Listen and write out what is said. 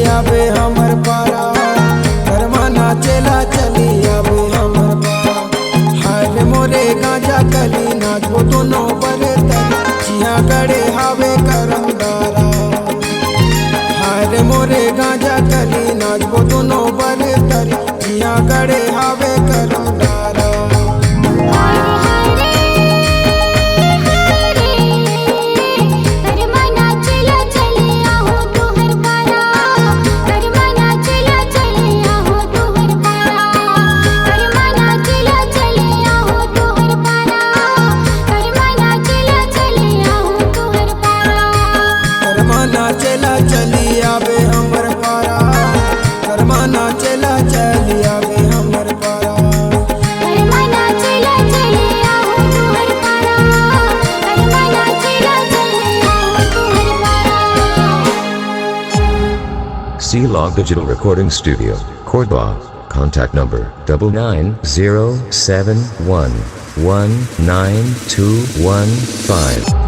आवे हमर पारा, करमाना चला चली आवे हमर पारा। हाय रे मोरे गांजा कली नाचबो दोनों बरतन, जिया गड़े हावे करमदारा। हाय रे मोरे गांजा कली नाचबो दोनों बरतन, जिया गड़े हावे करमदारा। चला चली आवे हमर पारा, करमाना चला चली आवे हमर पारा। करमाना चला चली आओ तुहर पारा, करमाना चला चली आओ तुहर पारा। C-Log Digital Recording Studio, Cordoba. Contact number 99071192115.